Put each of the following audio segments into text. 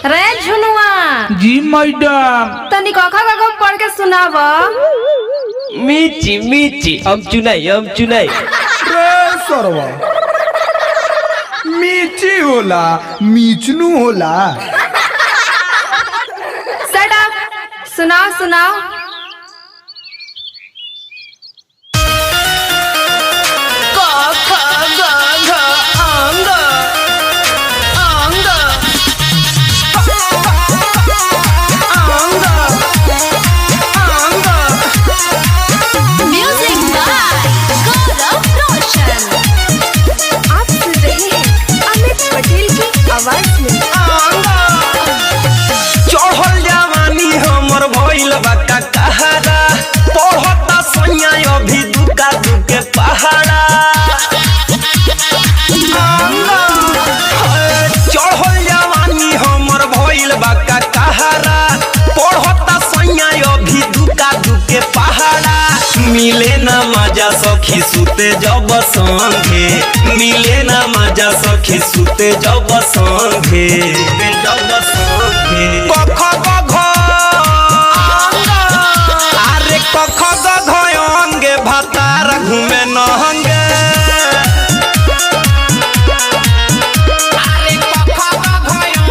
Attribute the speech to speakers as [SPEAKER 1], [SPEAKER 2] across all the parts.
[SPEAKER 1] रे झुनुआ।
[SPEAKER 2] जी मैडम।
[SPEAKER 1] तनी कखा कखा पढ़ के सुनाव।
[SPEAKER 3] मीची मीची हम चुनाई
[SPEAKER 2] रे सरवा मीची होला मीचनू होला।
[SPEAKER 1] Shut up. सुनाओ। आवाज में
[SPEAKER 3] चढ़ल जवानी हमर भइल बका कहारा पढ़ता सोया अभी दुका दुके पहाड़ा। चढ़ल जवानी हमर भइल बका कहारा पढ़ता सोया अभी दुका दुके पहाड़ा। मिले ना मजा सखी सुते जब संगे मिले ना मजा सखी सुते जब संगे कख गघ अरे कख गघ अंगे भातार घूमे नहंगे। अरे कख गघ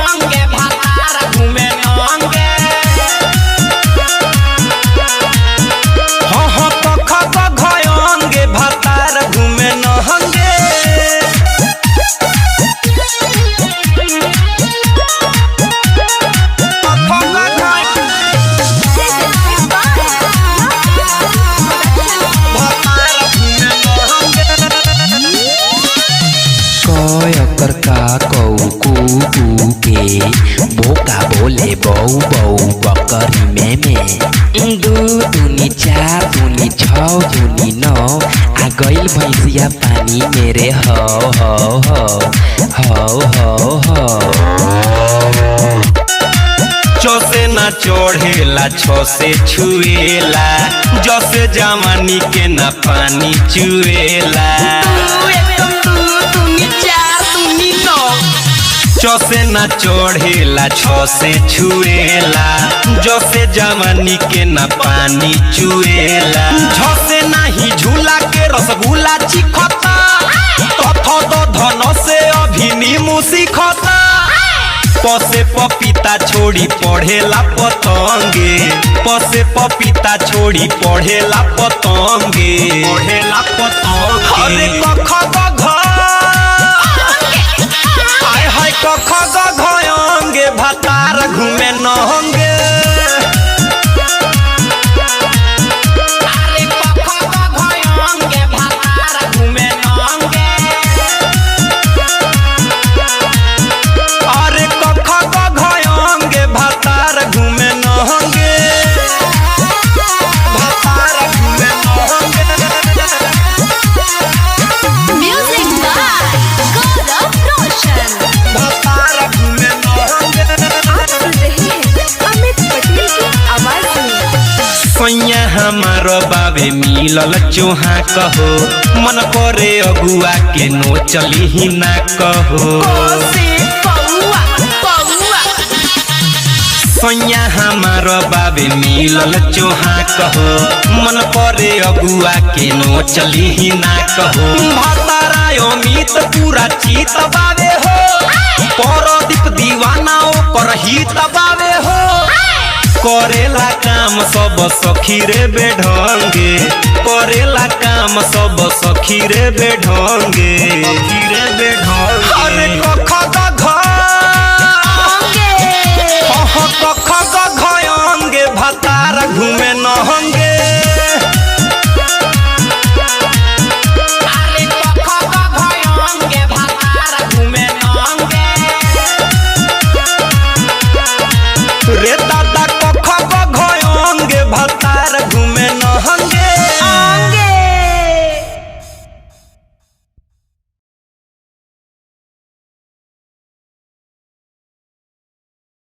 [SPEAKER 3] अंगे भातार घूमे नहंगे। हाँ कख गघ अंगे भातार घूमे नहंगे।
[SPEAKER 4] का कऊ कू के बोका बोले बऊ बऊ बकरी में दू दूनी चार दूनी छौ दूनी नौ आ गइल भैंसिया पानी मेरे हो
[SPEAKER 3] चौसे ना चढ़ेला छो से छुएला जसे जवानी के ना पानी चुएला। चौसे ना चढ़ेला छो से छुएला जसे जवानी के ना पानी चुएला। झसे नाही झूला के रसगुल्ला चिखता तथ तो धन से अभी नीमू सीखता। पसे पपीता छोड़ी पढ़ेला पतंगे पसे पपीता छोड़ी पढ़ेला पतंगे अरे कख गघ हाय हाय कख गघ अंगे भातार घूमे नहंगे। अरे कख गघ अंगे भातार घूमे नहंगे। अरे कख गघ अंगे भातार घूमे नहंगे। भातार घूमे नहंगे।
[SPEAKER 1] म्यूजिक बाय गौरव रोशन।
[SPEAKER 3] भातार घूमे नहंगे।
[SPEAKER 1] आप सुन रहे हैं अमित पटेल की आवाज में।
[SPEAKER 3] सैया हमार बाबे मिलल चोहा कहो मन करे अगुआ के नो चली ही ना कहो। सैया हमार बाबे मिलल चोहा कहो मन करे अगुआ के नो चली ही ना कहो। भातारा अमित पूरा चित बावे हो परदीप दीवाना ओकर हित बावे हो। करेला काम सब सखी रे बेढंगे करेला काम सब सखी रे बेढंगे। अरे कख गघ कख गघ अंगे भातार घूमे नहंगे। अरे कख गघ अंगे भातार घूमे नहंगे। रे दादा कख गघ अंगे भातार घूमे नहंगे।